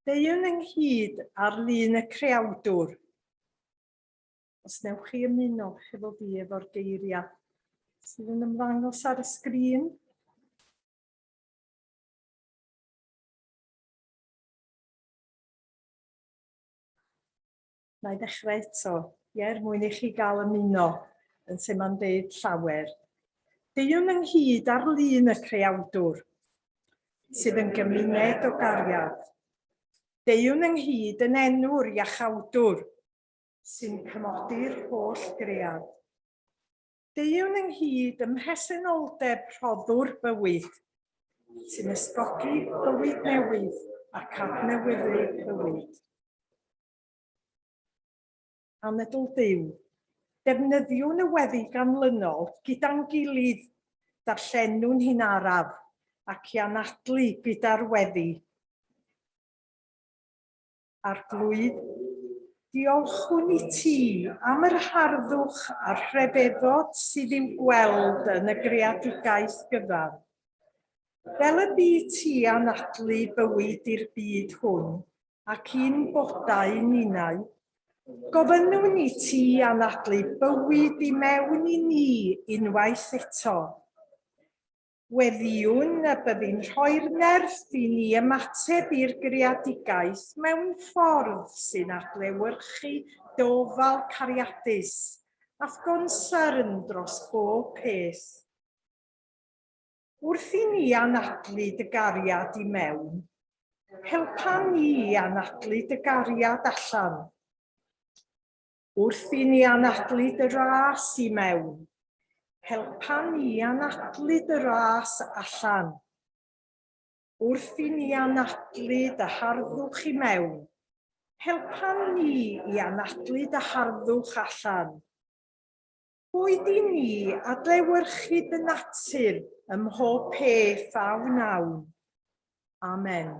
Deuwn ynghyd ar lun y creawdwr. Os newch chi ymuno hefo fi efo'r geiriau sydd yn ymddangos ar y sgrin. Na i ddechrau eto, mwyn i chi gael ymuno yn lle mae'n deud llawer. Deuwn ynghyd ar lun y creawdwr, sydd yn gymuned o gariad. Deuwn ynghyd yn enw'r iachawdwr, sy'n cymodi'r holl gread. Deuwn ynghyd ym mhresenoldeb rhoddwr bywyd, sy'n ysgogi bywyd newydd ac adnewyddu bywyd. Anadl Duw, defnyddiwn y weddi ganlynol gyda'n gilydd, darllenwn hi'n araf ac i anadlu gyda'r weddi. Arglwydd, diolchwn i ti am yr harddwch a'r rhyfeddod sydd i'w gweld yn y greadigaeth gyfan. Fel y byd ti anadlu bywyd i'r byd hwn ac un bodau ninnau, gofynnwn i ti anadlu bywyd i mewn i ni unwaith eto. Weddiwn y byddwn rhoi'r nerth i ni ymateb i'r greadigaeth mewn ffordd sy'n adlewyrchu dofal cariadus a gonsern dros bob peth. Wrth i ni anadlu dy gariad i mewn, helpa ni anadlu dy gariad allan. Wrth i ni anadlu dy ras i mewn, helpa ni anadlu dy ras allan. Wrth i ni anadlu dy harddwch i mewn, helpa ni i anadlu dy harddwch allan. Bwyd i ni adlewyrchu dy natur ym mhob peth a wnawn. Amen.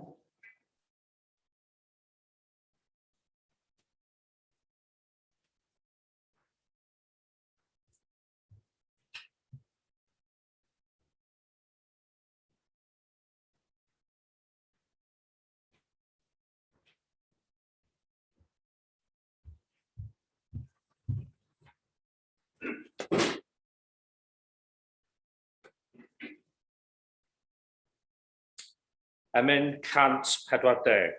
Emyn 140.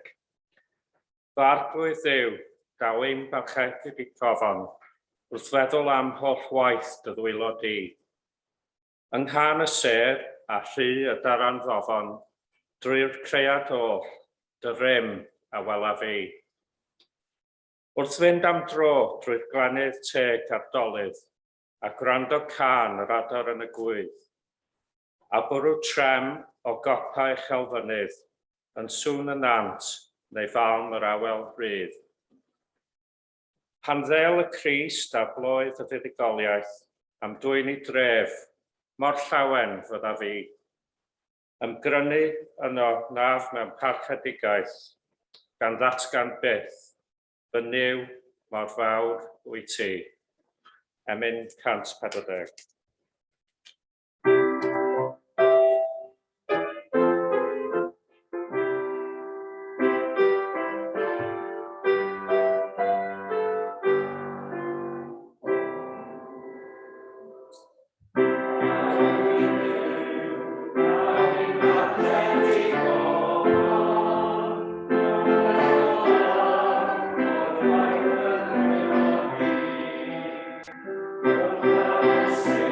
Barglwydd Dduw, daw ein barchedig i profon, wrth feddwl am holl waith dy ddwylo di. Yng nghan y ser a rhy y daran ddofon, drwy'r cread oll, dy rym a wela fi. Wrth fynd am dro drwy'r glanedd teg a'r dolydd, a gwrando can yr adar yn y gwydd, a bwrw trem o gopau chelfynydd, yn sŵn y nant, neu falm yr awel rydd. Pan ddel y Crist a bloedd y fuddugoliaeth, am dwy'n i dref, mor llawen fydda fi. Ymgrynu yno naf mewn parchedigaeth, gan ddatgan byth, fy niw mor fawr wyt ti. Emyn 140. Say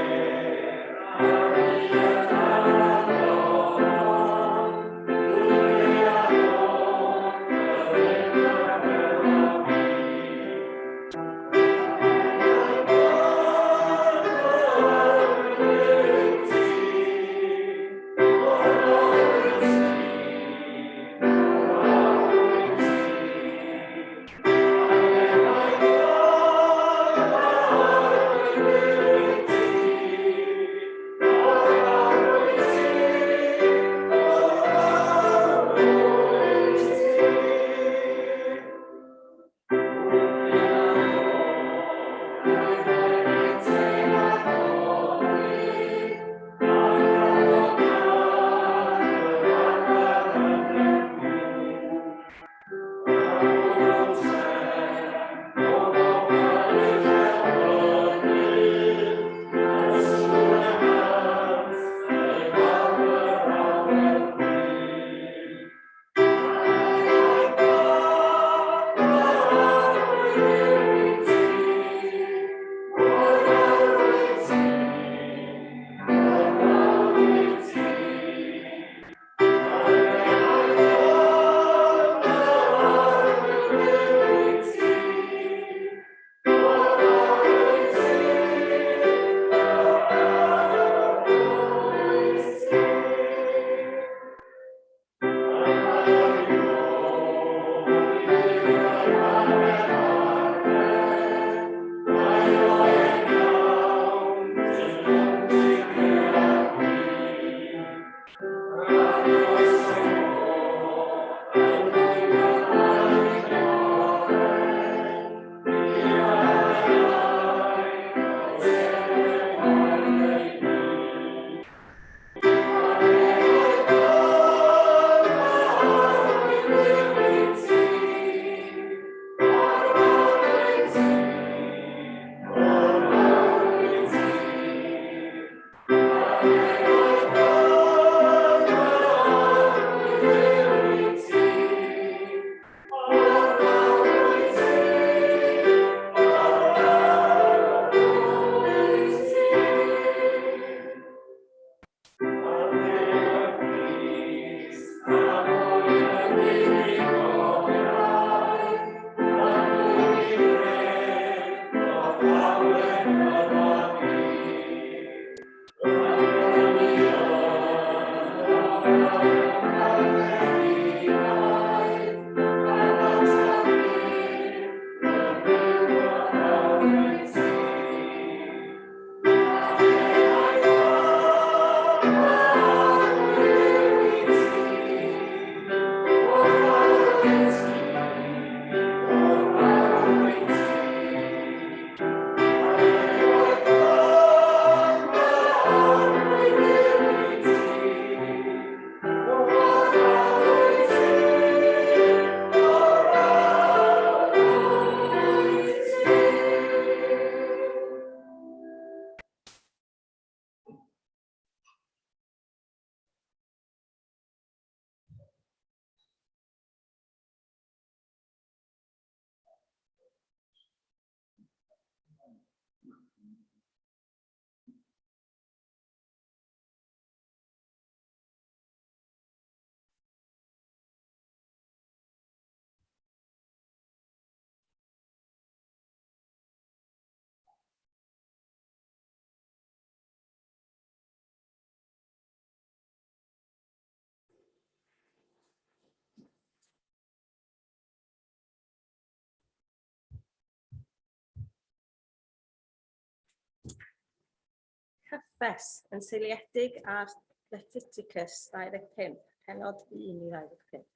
cyffes yn seiliedig ar Leviticus 25, penod 1 i 25.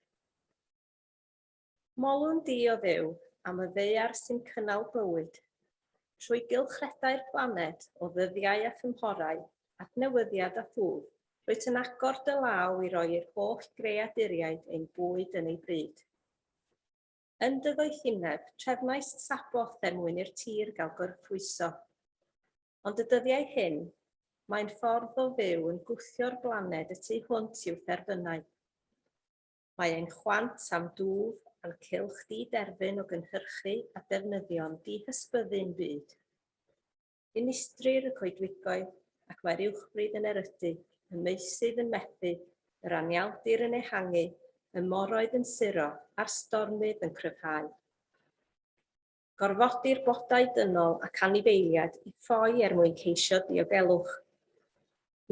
Molwn di o Dduw am y ddaear sy'n cynnal bywyd, trwy gylchreda'r blaned o ddyddiau a thymhorau, adnewyddiad a thwf, rwyt yn agor dy law i roi'r holl greaduriaid ein bwyd yn ei bryd. Yn dy ddoethineb, trefnais saboth mwyn i'r tir gael gorffwyso. Ond y dyddiau hyn, mae'n ffordd o fyw yn gwthio'r blaned y tu hwnt i'w therfynau. Mae ein chwant am dwf a'n cylch di-derfyn o gynhyrchu a defnyddio'n di-hysbyddu'n byd. Dinistrir y coedwigoedd ac mae'r uwchbryd yn erydu, y meysydd yn methu, yr anialdir yn ehangu, y moroedd yn suro a'r stormydd yn cryfhau. Gorfodi'r bodau dynol ac anifeiliad i ffoi mwyn ceisio diogelwch.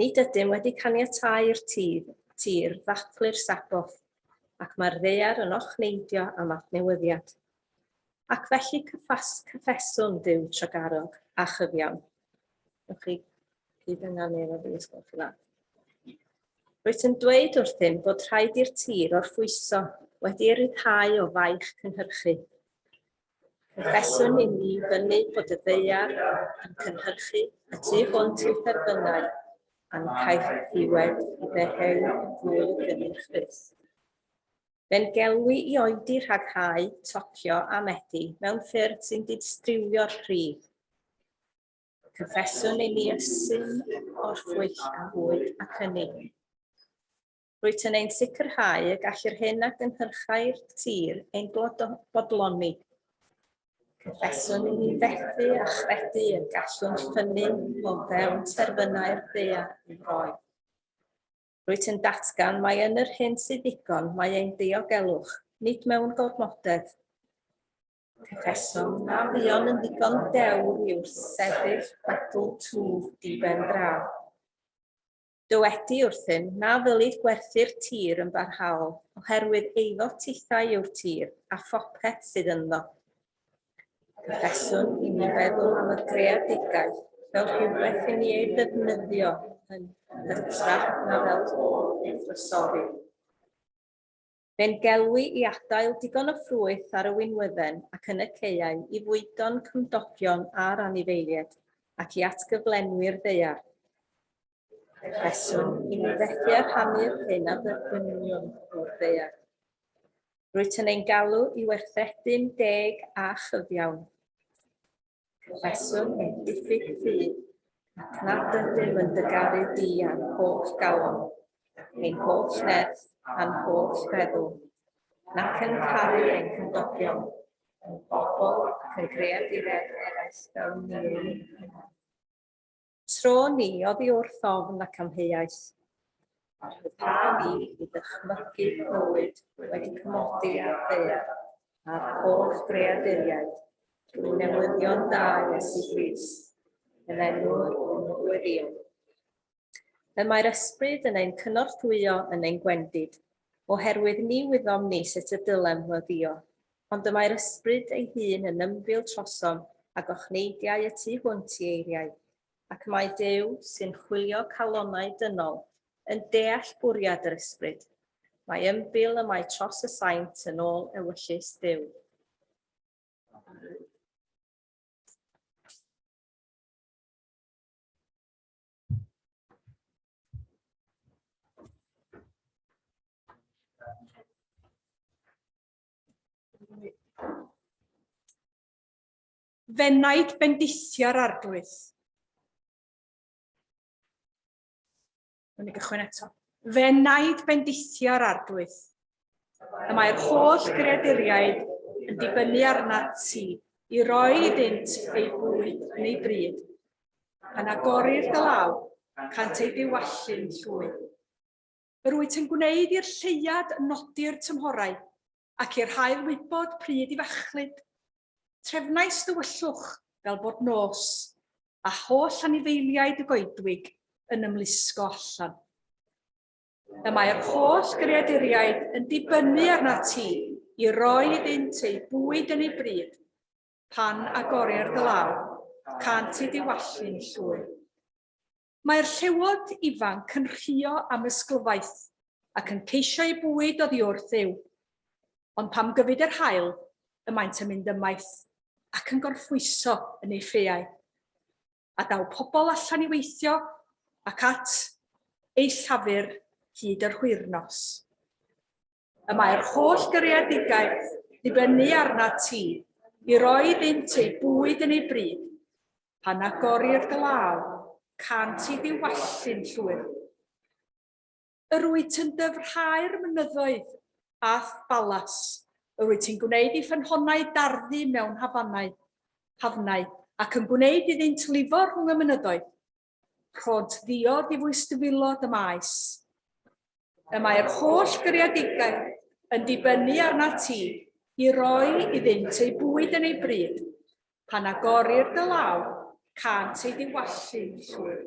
Nid ydym wedi caniatáu'r tir ddathlu'r saboth, ac mae'r ddaear yn ochneidio am adnewyddiad. Ac felly cyffeswn Duw Tregarog a chyfiawn. Ywch chi gyd yn angen o fi ysgolch yna. Rwyt yn dweud wrthym bod rhaid i'r tir orffwyso wedi'i ryddhau o faich cynhyrchu. Cyffeswn i ni fyny bod y ddaear yn cynhyrchu y tu hwnt i'w therfynau a'n caeth ddiwedd i ddehew y fwy gynhyrchus. Fe'n gelwi i oedi rhaghau, tocio a medu mewn ffyrdd sy'n distrywio'r rhydd. Cyffeswn i ni ysyn o'r ffwyll a fwyd ac ynni. Rwyt yn ein sicrhau y gall'r hyn a gynhyrchau'r tir ein bodloni. Cyffeswn i ni fethu a chredu y gallwn ffynnu o fewn terfynau'r ddaear i roi. Rwyt yn datgan mai yn yr hyn sydd ddigon mae ein diogelwch, nid mewn gormodedd. Cyffeswn na fuon yn ddigon dewr i'w sefyll chwedl twf diben draw. Dywedi wrthym na ddylid gwerthu'r tir yn barhaol oherwydd eiddo tithau yw'r tir a phopeth sydd ynddo. Cyffeswn i ni feddwl am y greadigaeth fel rhywbeth i ni ei ddefnyddio yn hytrach na fel eithrysori. Fe'n gelwi i adael digon o ffrwyth ar y wynwydden ac yn y caeau i fwydo'n cymdogion a'r anifeiliaid ac i atgyflenwi'r ddaear. Cyffeswn i ni fethu a rhannu'r hyn a dderbynion o'r ddaear. Rwyt yn ein galw i werthredu'n deg a chyfiawn. Cyffeswn ein diffyg ffydd ac nad ydym yn dygaru di a'n holl galon, ein holl nerth a'n holl feddwl, nac yn caru ein cymdogion, yn bobl ac yn greaduredd eraill fel ni. Tro ni oddi wrth ofn ac amheuaeth, a rhyddha ni i ddychmygu bywyd wedi cymodi ar ddaear a'r holl greaduriaid drwy newyddion da Iesu Grist, yn enw'r newyddion. Y mae'r ysbryd yn ein cynorthwyo yn ein gwendid, oherwydd ni wyddom ni sut y dylem weddio, ond y mae'r ysbryd ei hun yn ymbil trosom ac ochneidiau y tu hwnt i eiriau, ac mae Duw sy'n chwilio calonnau dynol yn deall bwriad yr ysbryd. Mae ymbil y mae tros y saint yn ôl ewyllus Duw. Fe wnaid bendithio'r arglwydd. Wnawn ni gychwyn eto. Fe wnaid bendithio'r arglwydd. Y mae'r holl greaduriaid yn dibynnu arnat ti i roi iddynt ei bwyd yn ei bryd. Pan agorir dy law, cant ei diwallu'n llwy. Rwyt yn gwneud i'r lleiad nodi'r tymhorau ac i'r hael wybod pryd i fachlyd. Trefnais dywyllwch fel bod nos, a holl anifeiliaid y goedwig yn ymlusgo allan. Y mae'r holl greaduriaid yn dibynnu arnat ti i roi iddynt ei bwyd yn ei bryd, pan agorir dy law, cant ei diwallu'n llwy. Mae'r llewod ifanc yn rhuo am ysglyfaeth ac yn ceisio ei bwyd oddi wrth Dduw. Ond pam gyfyd yr haul, y maent yn mynd ymaith ac yn gorffwyso yn ei ffeau. A daw pobl allan i weithio ac at ei llafur hyd yr hwyrnos. Y mae'r holl greadigaeth dibynnu arna ti i roi iddynt ei bwyd yn ei bryd, pan agorir glaw, cant i ddiwallu'n llwyr. Yr wyt yn dyfrhau'r mynyddoedd a balas, yr wyt yn gwneud i ffynhonnau darddu mewn hafnau ac yn gwneud iddynt lifo rhwng y mynyddoedd. Rhod ddiod i fwystfilod y maes. Y mae'r holl greadigaeth yn dibynnu arna ti i roi iddynt ei bwyd yn ei bryd, pan agorir dy law, cant ei ddiwallu'n llwyr.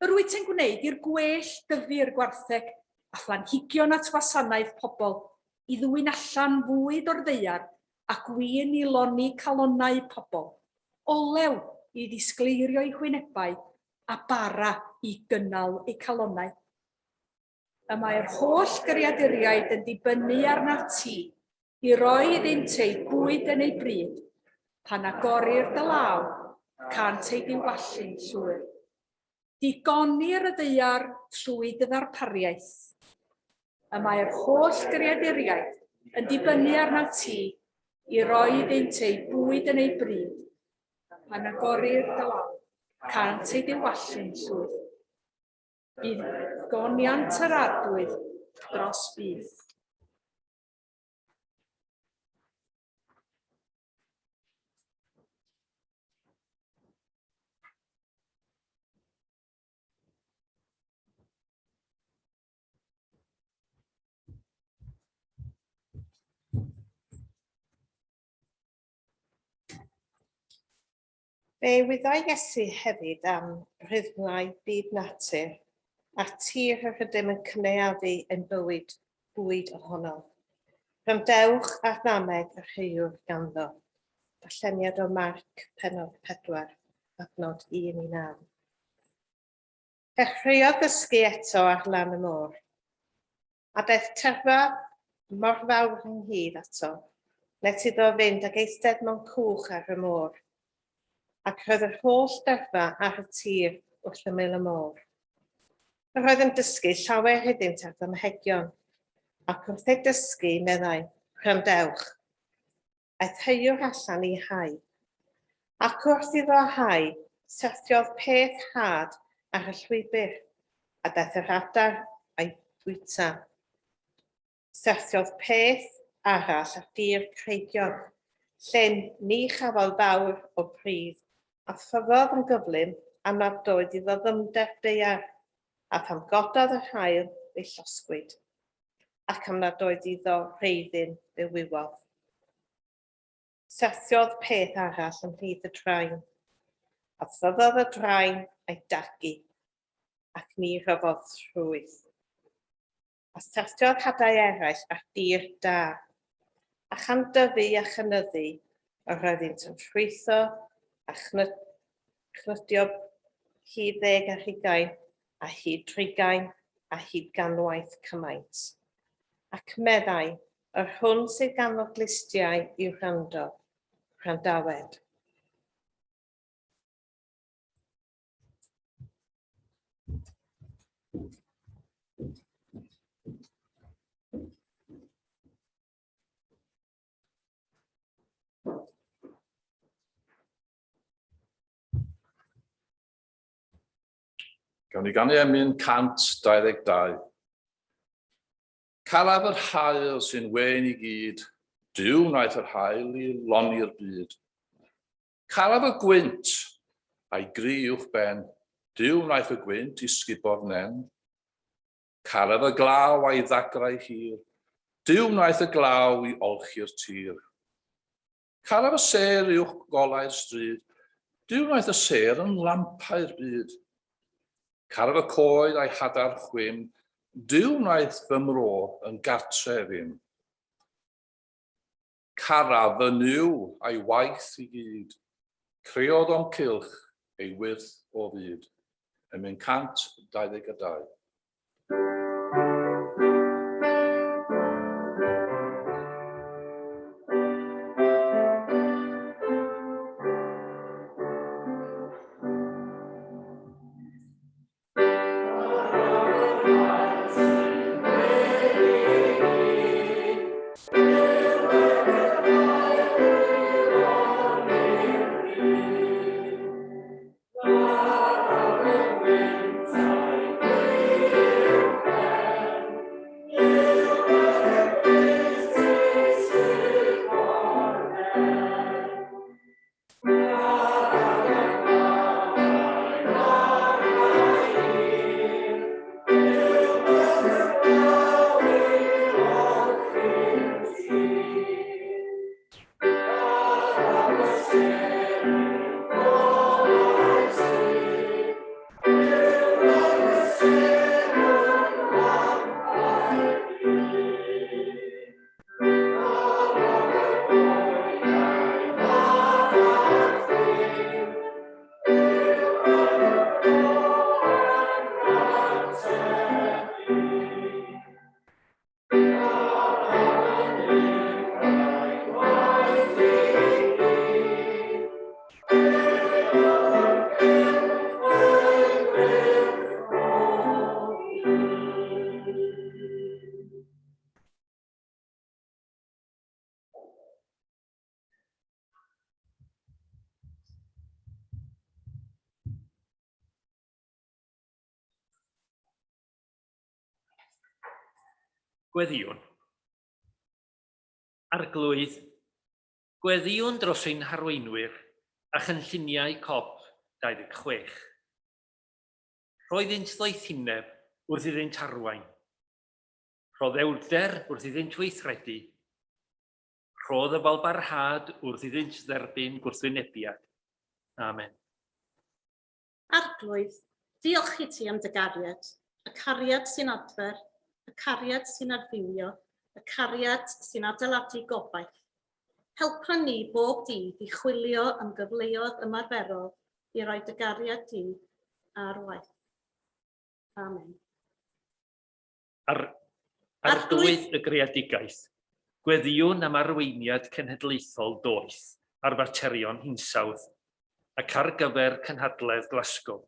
Yr wyt yn gwneud i'r gwell dyfu'r gwartheg a phlanhigion at gwasanaeth pobl i ddwyn allan fwyd o'r ddeiar ac win i loni calonnau pobl, olew i ddisgleirio eu hwynebau a bara i gynnal eu calonnau. Y mae'r holl greaduriaid yn dibynnu arna ti i roi iddynt ei bwyd yn ei bryd, pan agorir dy law, cant ei diwallu'n llwyr. Digonir y ddeiar trwy dy ddarpariaeth. Y mae'r holl greaduriaid yn dibynnu arna ti i roi iddynt ei bwyd yn ei bryd, pan agorir dy law, cant ei diwallu'n llwyr. Bydd goniant yr arglwydd dros bydd. Fe wyddai Iesu hefyd am rhythmau byd natur a tir yr ydym yn cynaeafu yn bwyd ohono. Rhandewch a ddameg y rhywr ganddo. Darlleniad o Marc pennod 4, adnod 1-9. Dechreuodd ddysgu eto ar lan y môr. A daeth tyrfa mor fawr ynghyd ato, net iddo fynd ag eistedd mewn cwch ar y môr. Ac roedd yr holl dyrfa ar y tir wrth ymyl y môr. Roedd yn dysgu llawer iddynt ar ddymhegion, ac wrth ei dysgu meddai, rhandewch, aeth hyrwr allan i hau. Ac wrth iddo hau, syrthiodd peth had ar y llwybr, a daeth yr adar a'i bwyta. Syrthiodd peth arall ar dir creigion, lle ni chafodd fawr o pridd, a thyfodd yn gyflym a nad oedd iddo ddymder deiar, a pham gododd yr haul ei llosgwyd, ac am nad oedd iddo reiddyn ddiwywodd. Syrthiodd peth arall ymhlith y draen, a thyfodd y draen a'i dagu, ac ni rhyfodd llwyth. A syrthiodd hadau eraill ar dir da, a chan dyfu a chynyddu, yr roeddynt yn ffrwytho a chnydio hyd 10 ar 20, a hyd 30, a hyd ganwaith cymaint. Ac meddai, yr hwn sydd gan o glistiau i'w rhandawed. Gawn ni ganu emyn 122. Calaf yr haul sy'n wen i gyd, Duw wnaeth yr haul i loni'r byd. Calaf y gwynt a'i gri uwch ben, Duw wnaeth y gwynt i sgubo'r nen. Calaf y glaw a'i ddagrau hir, Duw wnaeth y glaw i olchi'r tir. Calaf y ser uwch golau'r stryd, Duw wnaeth y ser yn lampau'r byd. Calaf y coed a'i hadar chwym, Duw wnaeth fy mro yn gartref i'm. Caraf y niw a'i waith i gyd, creodd o'n cylch ei wyrth o fyd. Emyn 122. Gweddiwn. Arglwydd, gweddiwn dros ein harweinwyr a chynlluniau COP26. Roeddent ddoethineb wrth iddynt arwain. Rhoddewlder wrth iddynt weithredu. Rhodd y balbarhad wrth iddynt dderbyn gwrthwynebiad. Amen. Arglwydd, diolch i ti am dy gariad, y cariad sy'n adfer, y cariad sy'n adfywio, y cariad sy'n adeiladu gobaith. Helpa ni bob dydd i chwilio am gyfleoedd ymarferol i roi dy gariad di ar waith. Amen. Arglwydd y greadigaeth, gweddiwn am arweiniad cenhedlaethol doeth ar faterion hinsawdd ac ar gyfer cynhadledd Glasgow.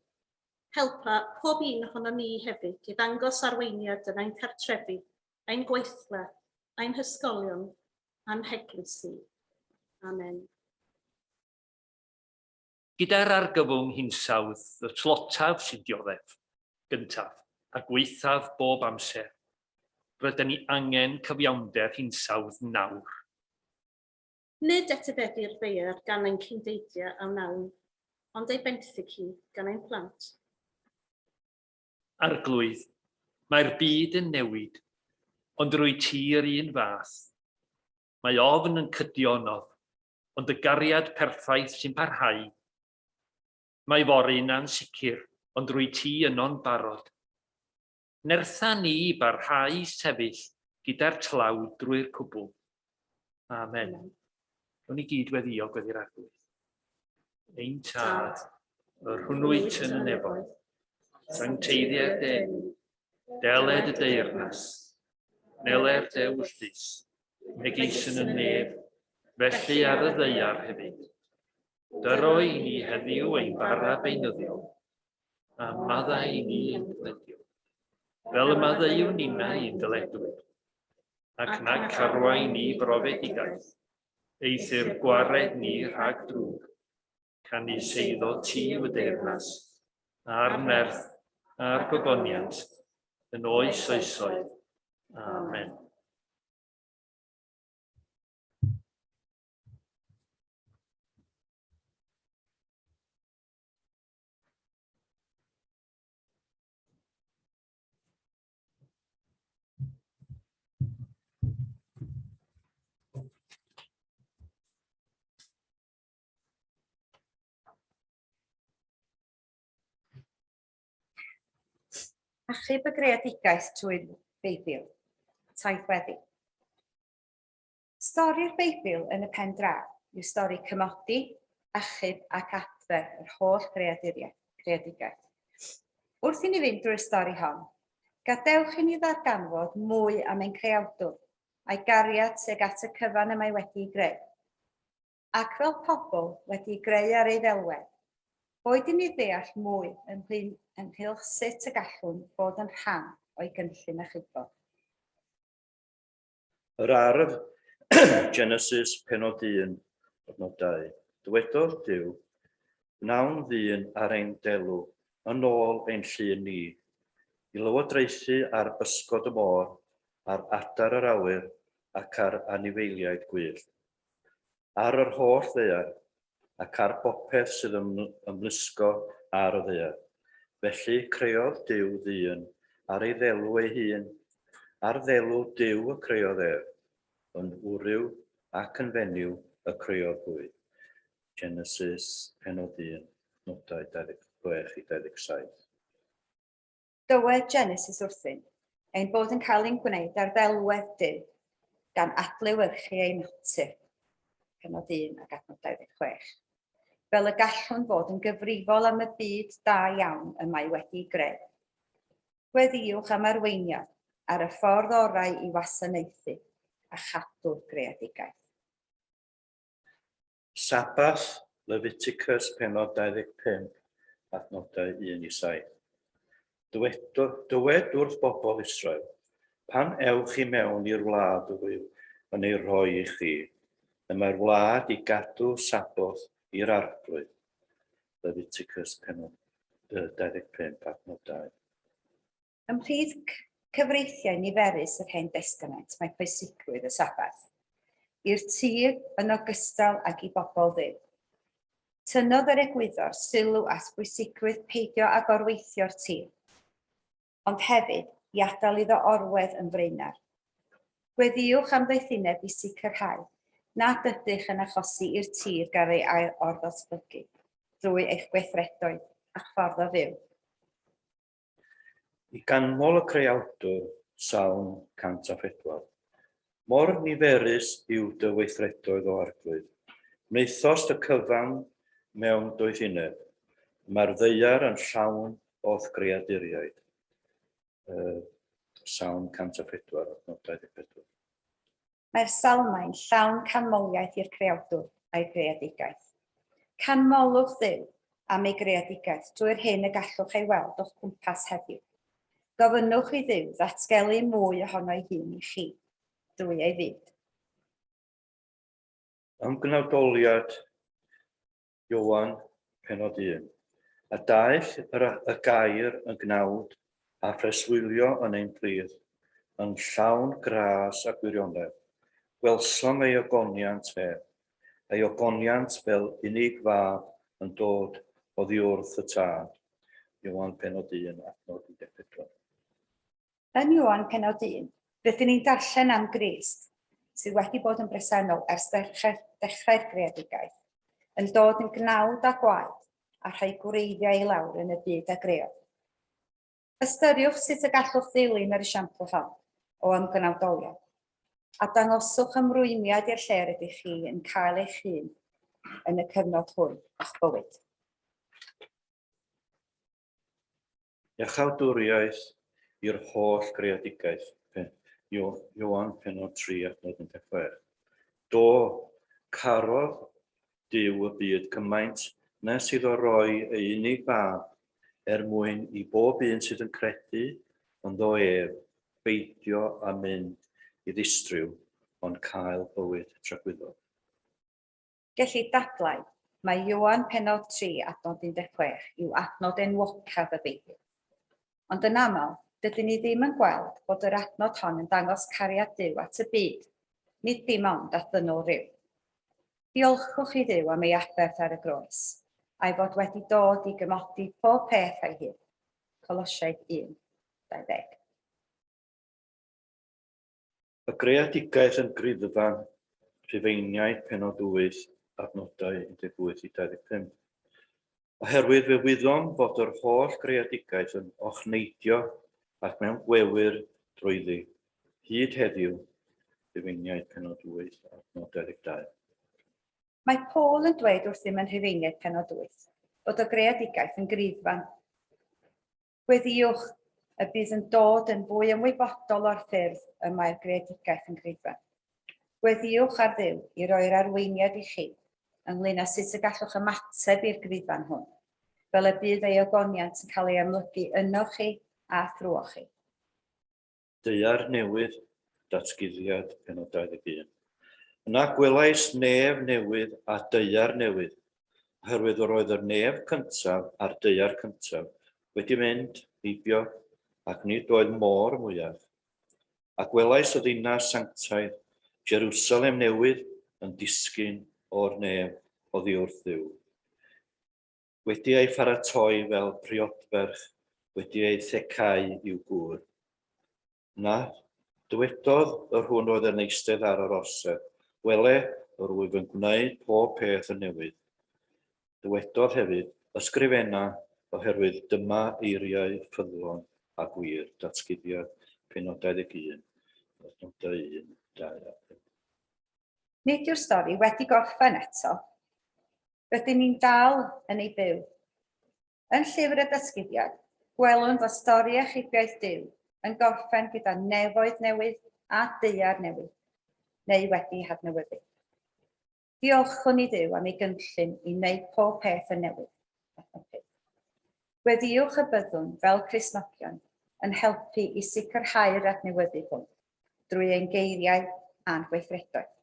Helpa pob un ohono ni hefyd i ddangos arweiniad yn ein cartrefi, ein gweithle, ein hysgolion, a'n heglisi. Amen. Gyda'r argyfwng hinsawdd, y tlotaf sy'n dioddef, gyntaf, a gweithaf bob amser, rydyn ni angen cyfiawnder hinsawdd nawr. Nid etifeddir feir gan ein cyndeiddio a wnawn, ond ei benthyg hi gan ein plant. Arglwydd, mae'r byd yn newid, ond rwy ti'r un fath. Mae ofn yn cydionodd, ond y gariad perffaith sy'n parhau. Mae fory'n ansicr, ond rwy ti yno'n barod. Nertha ni barhau sefyll gyda'r tlawd drwy'r cwbl. Amen. Rwy'n i gyd weddio gweddi'r arglwydd. Ein tad, yr hwnnwyt yn y nefoedd. Sancteiddiau'r den, deled y deyrnas, neler dewllus, megis yn y nef, felly ar y ddeiar hefyd. Dyro i ni heddiw ein bara beunyddiol, a maddau i ni ein dyledio, fel y maddau nina i'n dyledwyr, ac nac arwain ni brofedigaeth, eithir gwared ni rhag drwg, can ni seiddo ti y deyrnas, a'r nerth, a'r gogoniant, yn oes oesoedd. Amen. Achub y greadigaeth trwy'r Beibl, taith weddi. Stori'r Beibl yn y pen draw yw stori cymodi, achub ac adfer yr holl greadigaeth. Wrth i ni fynd drwy'r stori hon, gadewch i ni ddarganfod mwy am ein creawdwr, a'i gariad sydd at y cyfan y mae wedi ei greu. Ac fel pobl wedi ei greu ar ei ddelwedd, boed i ni ddeall mwy ynghylch sut y gallwn bod yn rhan o'i gynllun a chybod. Yr ardd Genesis penod 1, nod 2. Dywedodd Duw, wnawn ddyn ar ein delw, yn ôl ein llun ni, i lywodraethu ar bysgod y môr, ar adar yr awyr ac ar anifeiliaid gwyllt, ar yr holl ddaear ac ar bopeth sydd ymlusgo ar y ddaear. Felly creodd Duw ddyn ar ei ddelw ei hun, ar ddelw Duw y creodd ef, yn wryw ac yn fenyw y creodd bwyd. Genesis penod 1, nodau 26 i 27. Dywed Genesis wrthyn, ein bod yn cael ein gwneud ar ddelwedd Duw, gan adlewyrchu ei natur, penod 1 ac adnod 26. Fel y gallwn fod yn gyfrifol am y byd da iawn y mae wedi greu. Gweddiwch am arweiniad ar y ffordd orau i wasanaethu a chadw'r greadigaeth. Sabath, Leviticus penod 25, adnodau 1 i 7. Dywed wrth bobl Israel, pan ewch i mewn i'r wlad y Duw yn ei rhoi i chi, y mae'r wlad i gadw saboth i'r arglwydd. Leviticus penod 25, adnod 2. Ymhlith cyfreithiau niferus yr Hen Testament mae pwysigrwydd y Sabath, i'r tir yn ogystal ag i bobl Dduw. Tynnodd yr egwyddor sylw at bwysigrwydd peidio a gorweithio'r tir, ond hefyd i adael iddo orwedd yn freinar. Gweddiwch am ddeithineb i sicrhau nad ydych yn achosi i'r tir gael ei orddatblygu drwy eich gweithredoedd a'ch ffordd o fyw. I ganmol y creawdwr, Salm 104. Mor niferus yw dy weithredoedd o arglwydd. Wnaethos dy cyfan mewn doethineb. Mae'r ddaear yn llawn o'th greaduriaid. Salm 104, adnod 24. Mae'r salmau'n llawn canmoliaeth i'r creawdwr a'i greadigaeth. Canmolwch Dduw am ei greadigaeth drwy'r hyn y gallwch ei weld o'ch cwmpas heddiw. Gofynnwch i Dduw ddatgelu mwy ohono'i hun i chi, drwy ei fyd. Ymgnawdoliad Ioan penod 1. A daeth y gair yn gnawd a phreswylio yn ein plith, yn llawn gras a gwirionedd. Gwelsom ei ogoniant ef, ei ogoniant fel unig fab yn dod oddi wrth y tad. Ioan penod 1, adnod 14. Yn Ioan penod 1, rydyn ni'n darllen am Grist, sydd wedi bod yn bresennol ers dechrau'r greadigaeth, yn dod yn gnawd a gwaed a rhoi gwreiddiau i lawr yn y byd a greodd. Ystyriwch sut y gallwch ddilyn yr esiampl hon o ymgnawdoliad, a dangoswch ymrwymiad i'r lle rydych chi yn cael eich hun yn y cyfnod hwn o'ch bywyd. Iachawdwriaeth i'r holl greadigaeth, Ioan penod 3, adnod 16. Do, carodd Duw y byd cymaint nes iddo roi ei unig fab mwyn i bob un sydd yn credu ynddo ef beidio a mynd i ddistryw ond cael bywyd tragwyddol. Gellir dadlau, mae Ioan penod 3 adnod 16 yw adnod enwocaf y Beibl. Ond yn aml, dydyn ni ddim yn gweld bod yr adnod hon yn dangos cariad Duw at y byd, nid dim ond at ddynol ryw. Diolchwch i Dduw am ei aberth ar y groes, a'i fod wedi dod i gymodi pob peth a'i hun. Colosiaid 1, 20. Y greadigaeth yn Gryddfan, Rhufeiniaid penod 8, adnodau 18 i 25. Oherwydd fe wyddom fod yr holl greadigaeth yn ochneidio ac mewn gwewyr drwyddi, hyd heddiw, Rhufeiniaid penod 8, adnod 22. Mae Paul yn dweud wrthym yn Rhufeiniaid penod 8 bod y greadigaeth yn gryddfan. Gweddiwch y bydd yn dod yn fwy ymwybodol o'r ffyrdd y mae'r greadigaeth yn gryfa. Gweddiwch ar Dduw i roi'r arweiniad i chi ynglŷn â sut y gallwch ymateb i'r grifan hwn, fel y bydd ei ogoniant yn cael ei amlygu yno chi a thrwo chi. Daear newydd, datguddiad pennod 21. Yna gwelais nef newydd a daear newydd, oherwydd yr oedd yr nef cyntaf a'r daear cyntaf wedi mynd, heibio, ac nid oedd môr mwyaf. A gwelais y ddinas sanctaidd, Jerusalem newydd yn disgyn o'r nef oddi wrth Dduw. Wedi ei pharatoi fel priodferch, wedi ei thecau i'w gŵr. Na, dywedodd yr hwn oedd yn eistedd ar yr orsedd, wele yr wyf yn gwneud pob peth yn newydd. Dywedodd hefyd, ysgrifenna oherwydd dyma eiriau ffyddlon a gwir, datguddiad pennod 21, nodau 1, 2. Nid yw'r stori wedi gorffen eto. Rydyn ni'n dal yn ei byw. Yn llyfr y dysguddiad, gwelwn fod stori achubiaeth Duw yn gorffen gyda nefoedd newydd a daear newydd, neu wedi hadnewyddu. Diolchwn i Dduw am ei gynllun i wneud pob peth yn newydd. Gweddiwch y byddwn fel Cristnogion yn helpu i sicrhau'r adnewyddu hwn drwy ein geiriau a'n gweithredoedd.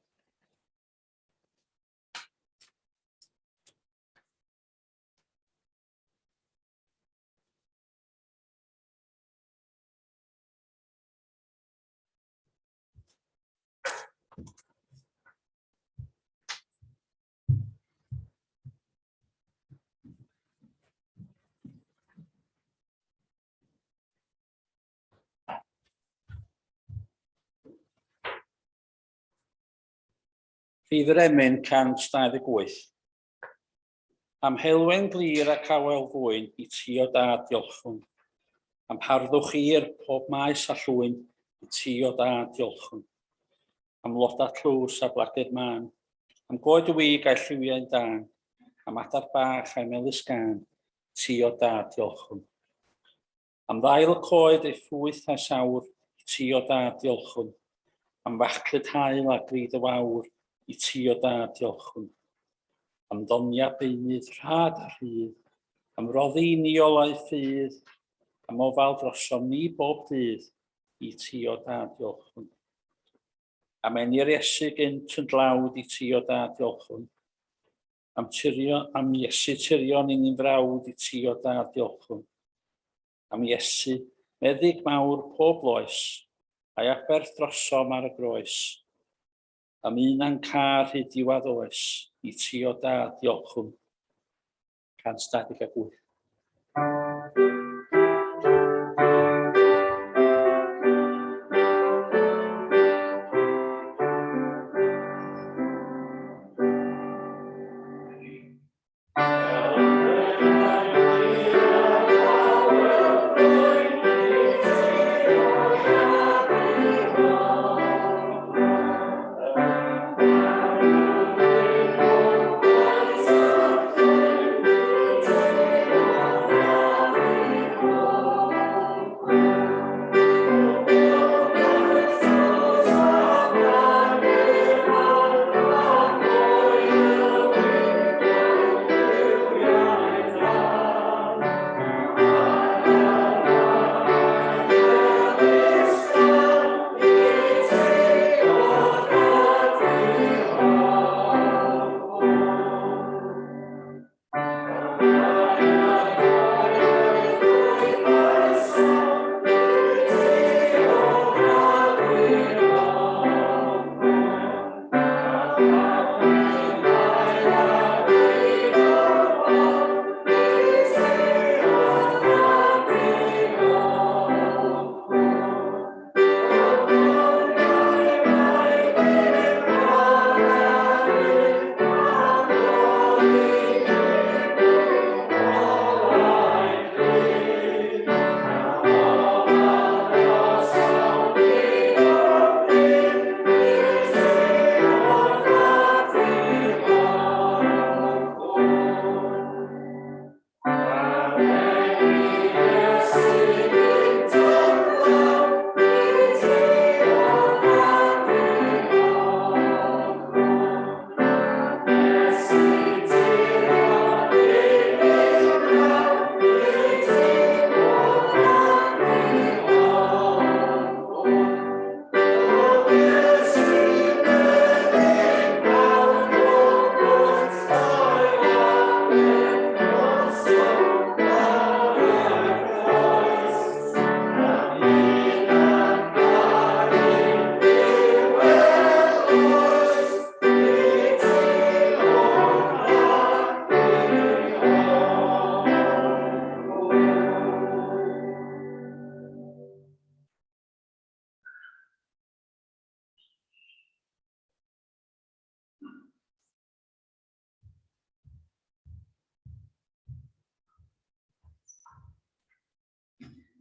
Rhif yr emyn 128. Am helwen glir ac awel fwyn i ti o dad diolchwn. Am harddwch i'r pob maes a llwyn i ti o dad diolchwn. Am loda tlws a blaged man. Am goed y wig a'i lliwiau'n dan. Am adar bach a'i melys gan. Ti o dad diolchwn. Am ddail y coed ei ffwyth a sawr i ti o dad diolchwn. Am fachclyd hael a grid y wawr i ti o dad diolchwn. Am donia beunydd rhad a rhydd, am roddi ni olau ffydd, am ofal drosom ni bob dydd i ti o dad diolchwn. Am enir Iesu gynt yn dlawd i ti o dad diolchwn. Am Iesu tirion i'n frawd i ti o dad diolchwn. Am Iesu meddyg mawr pob loes, a'i aberth drosom ar y groes. Am un a'n car hyd diwedd oes, i ti o dad diolchwn. 128.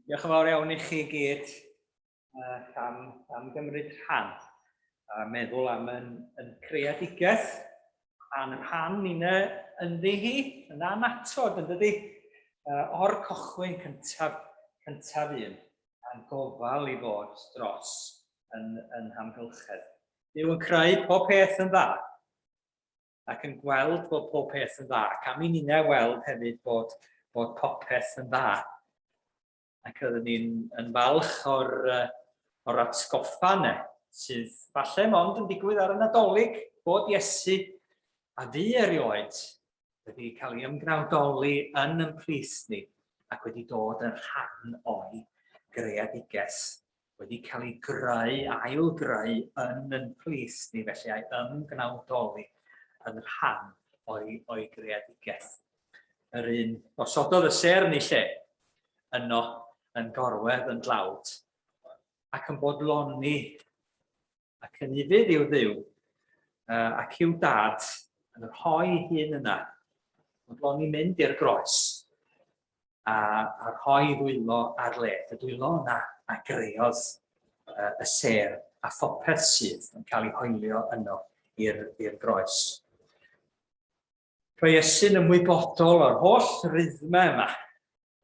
Diolch yn fawr iawn i chi gyd am gymryd rhan a meddwl am yn creadigaeth a'n rhan ni'n ynddi hi yn anatod yn dydi o'r cychwyn cyntaf un a'n gofal i fod dros yn Amgylchedd. Dyw yn creu pob peth yn dda ac yn gweld bod pob peth yn dda ac am i ni'n weld hefyd bod popeth yn dda. Ac oedden ni'n falch o'r atgoffa yna, sydd falle mond yn digwydd ar y Nadolig, bod Iesu a fu erioed wedi cael ei ymgnawdoli yn plys ni ac wedi dod yn rhan o'i greadigaeth, wedi cael ei greu, ail-greu yn plys ni, felly a'i ymgnawdoli yn rhan o'i greadigaeth. Yr un osododd y ser ni lle yno yn gorwedd yn dlawd ac yn bodloni ac yn ufudd i'w dduw ac i'w dad yn rhoi hun yna, bodloni mynd i'r groes a rhoi ddwylo ar led, y dwylo yna a greodd y ser a phopeth sydd yn cael ei hoelio yno i'r groes. Rwy Iesu'n ymwybodol o'r holl rythmau yma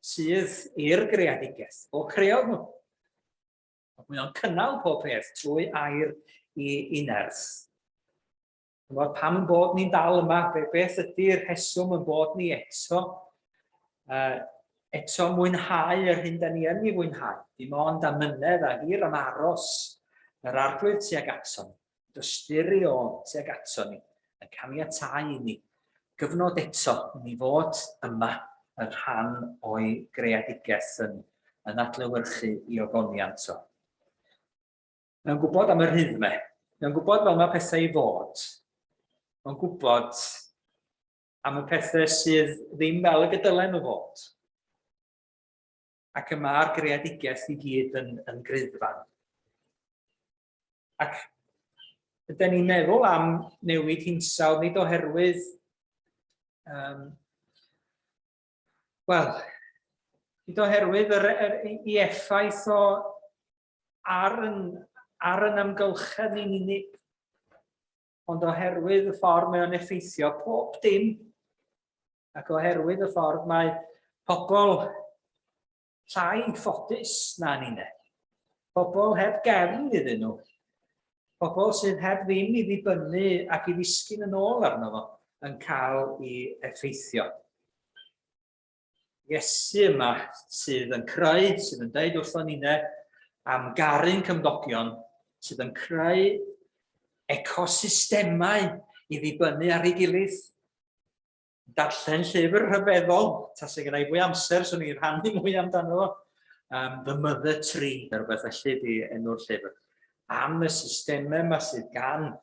sydd i'r greadigaeth, o creodd nhw. Mae o'n cynnal pob peth trwy air i nerth. Pam yn bod ni'n dal yma, beth ydy'r rheswm yn bod ni eto mwynhau yr hyn da ni yn ei fwynhau. Dim ond am mynedd a hir am aros yr arglwydd tuag ato ni, dystyrio tuag ato ni, yn caniatáu i ni, gyfnod eto i fod yma yn rhan o'i greadigaeth yn adlewyrchu i ogoniant o. Mae'n gwybod am yr rhythmau, mae'n gwybod fel mae pethau i fod, mae'n gwybod am y pethau sydd ddim fel y gydylen nhw fod. Ac yma'r greadigaeth i gyd yn gryddfan. Ac ydyn ni'n meddwl am newid hinsawdd nid oherwydd nid oherwydd ei effaith ar yn amgylchedd ni'n unig, ond oherwydd y ffordd mae o'n effeithio pob dim, ac oherwydd y ffordd mae pobl llai ffodus na ni'n pobl heb gefn iddyn nhw, pobl sydd heb ddim i ddibynnu ac i ddisgyn yn ôl arno fo yn cael ei effeithio. Iesu yma sydd yn creu, sydd yn deud wrthon ni'n am garu'n cymdogion, sydd yn creu ecosystemau i ddibynnu ar ei gilydd. Darllen llyfr rhyfeddol, tas gyda i fwy amser, so ni'n rhannu mwy amdano fo. The Mother Tree, rhywbeth felly di enw'r llyfr. Am y systemau yma sydd gan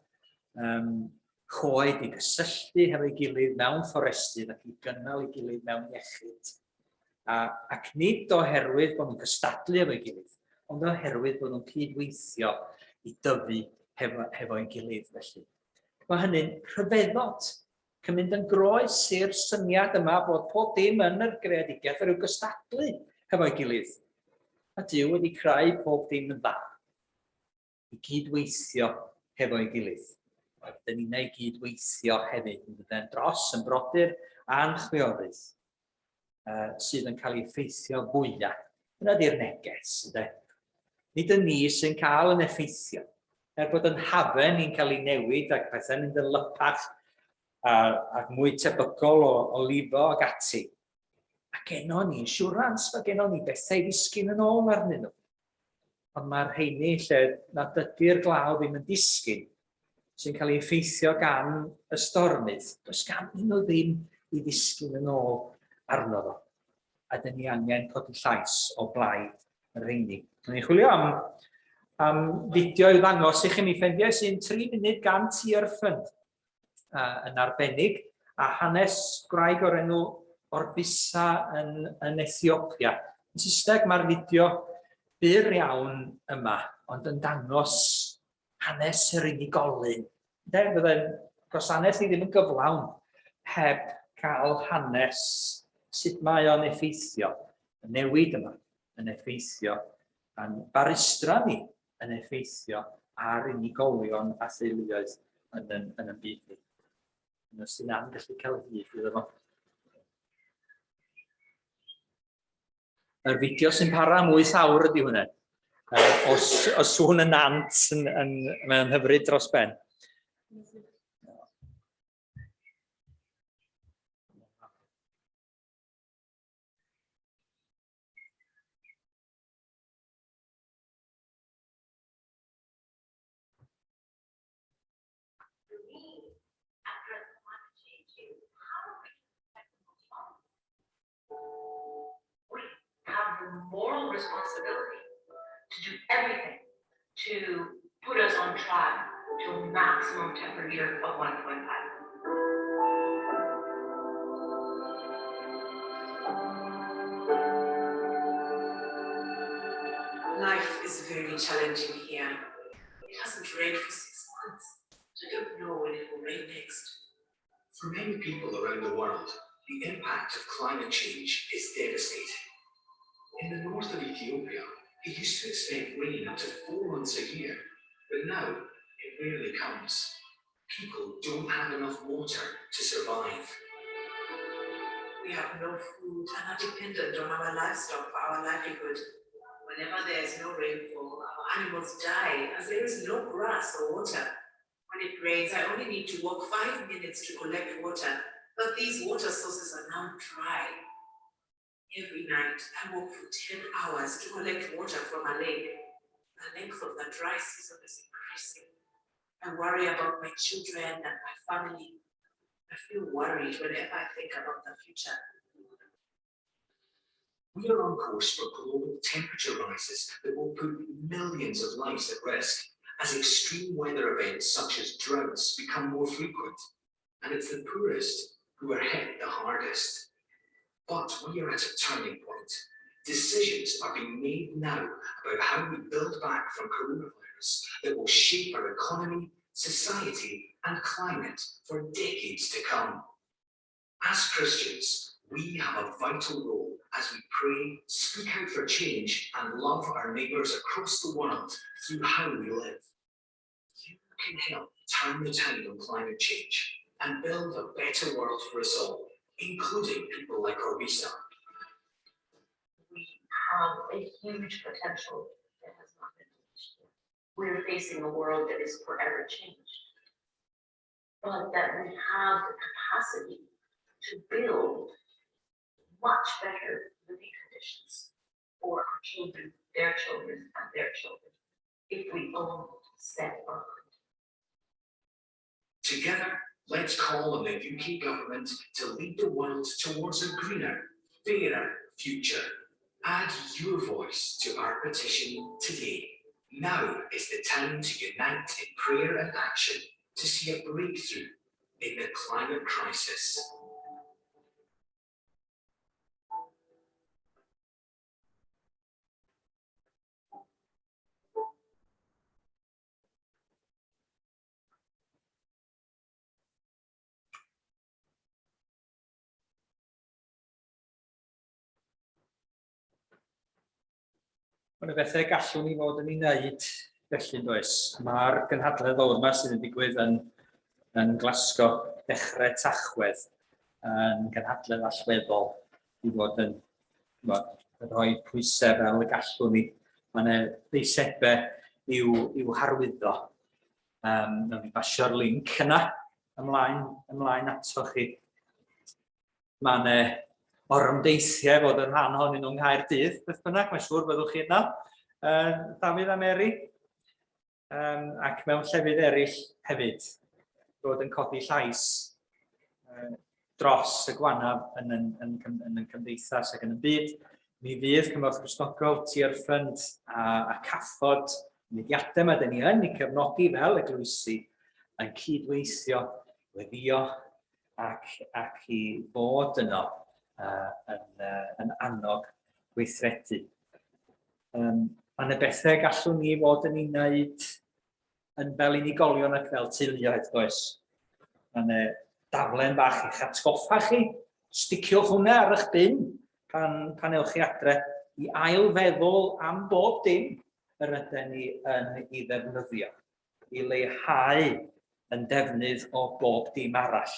choed i gysylltu hefo'i gilydd mewn fforestydd ac i gynnal ei gilydd mewn iechyd. Ac nid oherwydd bod nhw'n cystadlu efo'i gilydd, ond oherwydd bod nhw'n cydweithio i dyfu hefo'i gilydd felly. Mae hynny'n rhyfeddod, cymryd yn groes i'r syniad yma bod pob dim yn yr greadigaeth ar yw gystadlu hefo'i gilydd. A Duw wedi creu pob dim yn dda, i gydweithio hefo'i gilydd. Dyn ni'n ei gydweithio hefyd yn dros yn brodyr a'n chwiorydd sydd yn cael ei effeithio fwyaf. Yna di'r neges. Nid yn ni sy'n cael yn effeithio. Bod yn hafen ni'n cael ei newid ac pethau'n mynd yn lypach ac mwy tebygol o lifo ac ati. Ac eno ni, siwrans, ac eno ni bethau ddisgyn yn ôl arnyn nhw. Ond mae'r rheini lle nad ydy'r glaw ddim yn disgyn, sy'n cael ei effeithio gan y stormydd. Does gan nhw ddim i ddisgyn yn ôl arno fo. A dyn ni angen codi llais o blaid yr rheini. Ni'n chwilio am fideo i ddangos i chi mi ffendiau sy'n 3 munud gan Tearfund yn arbennig a hanes gwraig o'r enw Orbisa yn Ethiopia. Yn Saesneg mae'r fideo byr iawn yma, ond yn dangos hanes yr unigolyn. Byddai'n gwasanaeth ni ddim yn gyflawn heb cael hanes sut mae o'n effeithio y newid yma yn effeithio, a'n baristra ni yn effeithio ar unigolion a theuluoedd yn y byd ni. Os sy'n am gallu cael hyd iddo fo. Yr fideo sy'n para am 8 awr ydi hwnna. Os sŵn yn nant yn hyfryd dros ben. Have the moral responsibility to do everything to put us on track to a maximum temperature of 1.5. Life is very challenging here. It hasn't rained for 6 months, so I don't know when it will rain next. For many people around the world, the impact of climate change is devastating. In the north of Ethiopia, they used to expect rain up to 4 months a year, but now it rarely comes. People don't have enough water to survive. We have no food and are dependent on our livestock for our livelihood. Whenever there is no rainfall, our animals die as there is no grass or water. When it rains, I only need to walk 5 minutes to collect water, but these water sources are now dry. Every night, I walk for 10 hours to collect water from a lake. The length of the dry season is increasing. I worry about my children and my family. I feel worried whenever I think about the future. We are on course for global temperature rises that will put millions of lives at risk as extreme weather events such as droughts become more frequent. And it's the poorest who are hit the hardest. But we are at a turning point. Decisions are being made now about how we build back from coronavirus that will shape our economy, society, and climate for decades to come. As Christians, we have a vital role as we pray, speak out for change, and love our neighbours across the world through how we live. You can help turn the tide on climate change and build a better world for us all, including people like Orbisa. We have a huge potential that has not been reached yet. We're facing a world that is forever changed, but that we have the capacity to build much better living conditions for our children, their children, and their children, if we own set our mind. Together, let's call on the UK government to lead the world towards a greener, fairer future. Add your voice to our petition today. Now is the time to unite in prayer and action to see a breakthrough in the climate crisis. Mae'n bethau gallwn ni fod yn ei wneud felly does. Mae'r gynhadledd fawr yma sydd yn digwydd yn Glasgow dechrau Tachwedd yn gynhadledd allweddol i fod yn rhoi pwysau fel y gallwn ni. Mae'n ddeisebau i'w harwyddo. Nawn ni basio'r link yna ymlaen ato chi. Mae'n orymdeithiau fod yn rhan ohonyn nhw'n Nghaerdydd, beth bynnag, mae'n siŵr byddwch chi yna. Dafydd a Mary. Ac mewn llefydd eraill hefyd, bod yn codi llais dros y gwanaf yn y cymdeithas ac yn y byd. Mi fydd Cymorth Cristnogol, Tearfund a Cathod, mudiadau yma dyn ni yn eu cefnogi fel eglwysi yn cydweithio, weddio ac i fod yno yn annog gweithredu. Mae'n y bethau gallwn ni fod yn ei wneud yn fel unigolion ac fel teuluoedd, does. Mae'n daflen bach i'ch atgoffa chi, sticiwch hwnna ar eich bin pan ewch chi adre i ail feddwl am bob dim yr ydyn ni yn ei ddefnyddio, i leihau yn defnydd o bob dim arall.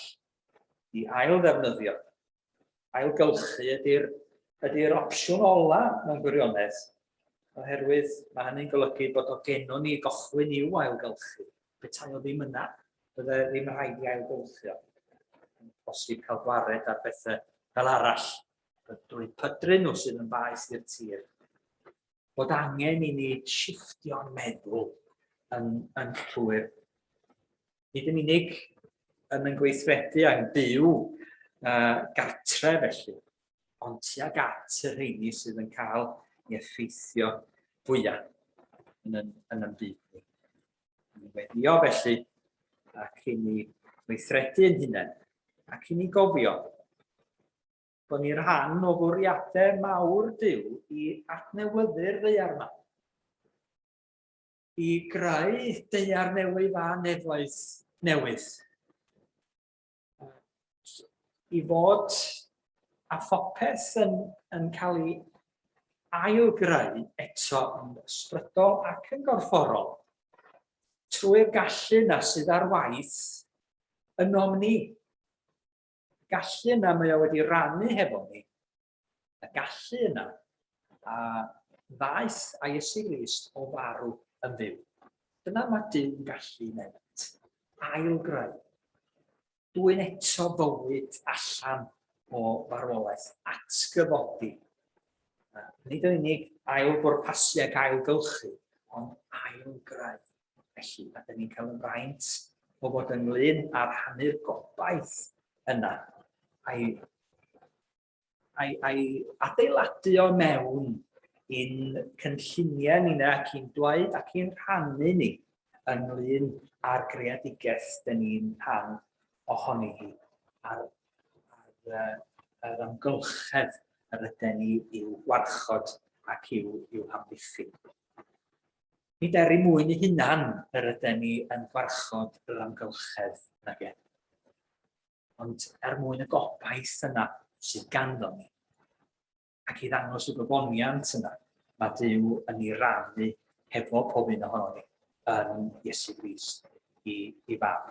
I ail ddefnyddio, ailgylchu ydy'r opsiwn ola mewn gwirionedd, oherwydd mae hynny'n golygu bod o gennon ni gochwyn i'w ailgylchu. Petai o ddim yna, bydde ddim rhaid i ailgylchu. Yn bosib cael gwared ar bethau fel arall, drwy pydru nhw sydd yn faes i'r tir. Bod angen i ni shifftio'n meddwl yn llwyr. Nid yn unig yn gweithredu a'n byw gartre felly, ond tuag at y rheini sydd yn cael ei effeithio fwyaf yn y byd ni. Yn weddio felly ac i ni weithredu'n hunain ac i ni gofio bod ni'n rhan o fwriadau mawr Duw i adnewyddu'r ddaear yma. I greu daear newydd a nefoedd newydd. I fod a phopeth yn cael ei ailgreu eto yn ysbrydol ac yn gorfforol trwy'r gallu yna sydd ar waith ynom ni. Gallu yna mae o wedi rannu hefo ni. Y gallu yna a ddaeth a Iesu Grist o farw yn fyw. Dyna mae Duw'n gallu wneud. Ailgreu. Dwy'n eto bywyd allan o farwolaeth. Atgyfodi. Nid yn unig ailbwrpasu ac ailgylchu, ond ailgreu. Felly, a dyn ni'n cael yn fraint o fod ynglyn â'r rhannu'r gobaith yna. A'i adeiladu o mewn i'n cynlluniau ni ac i'n dweud ac i'n rhannu ni ynglyn â'r greadigaeth dyn ni'n rhan ohoni hi a'r amgylchedd yr ydyn ni i'w warchod ac i'w amddiffyn. Nid eri mwyn ei hunan yr ydyn ni yn gwarchod yr amgylchedd nag e. Ond mwyn y gobaith yna sydd ganddo ni. Ac i ddangos y gwyddoniant yna, mae Duw yn ei rannu hefo pob un ohono ni yn Iesu Grist i fab.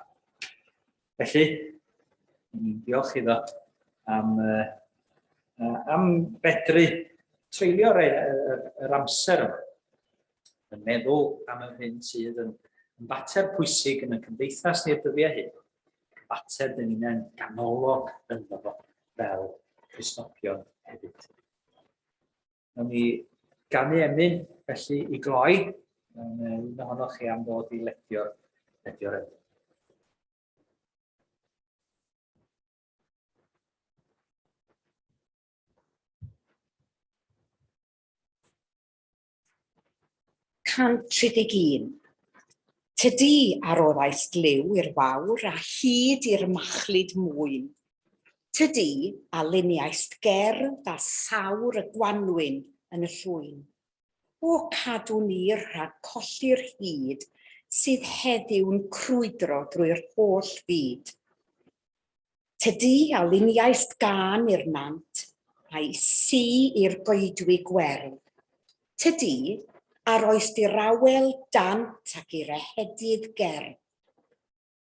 Felly, ni'n diolch iddo am fedru treulio'r amser yma yn meddwl am yr hyn sydd yn fater pwysig yn y cymdeithas ni'r dyddiau hyn. Fater dyn ni'n ganolog ynddo fo fel Cristnogion hefyd. Nawn ni ganu emyn felly i gloi, un ohonoch chi am ddod i ledio'r emyn. Cant 31. Tydi aroddaeth liw i'r fawr a hyd i'r machlud mwyn. Tydi a luniaist gerdd a sawr y gwanwyn yn y llwyn. O cadw ni rhag colli'r hyd sydd heddiw'n crwydro drwy'r holl byd. Tydi a luniaist gan i'r nant a'i si i'r goedwi gwern. Tydi ar oes dirawel dant ac i'r ehedydd ger.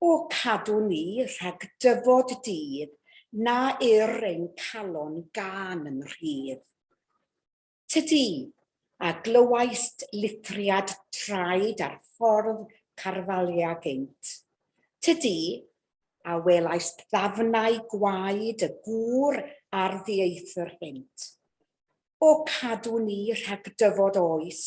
O cadw ni rhag dyfod dydd na yr ein calon gan yn rhydd. Tydi a glywaist lithriad traed ar ffordd carfalia gynt. Tydi a welaist ddafnau gwaed y gŵr ar ddieithr hynt. O cadw ni rhag dyfod oes,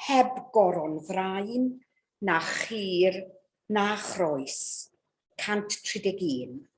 heb goron frain, na chir, na chroes. 131.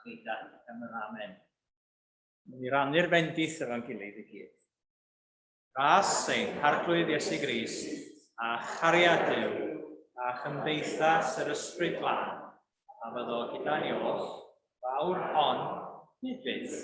Mayda'n am yr amen. Ni rannu'r bendith efo'n gilydd i gyd. Ras ein Arglwydd Iesu Grist a chariad Duw a chymdeithas yr ysbryd lan a fyddo gyda ni oll fawr hon hyd byth.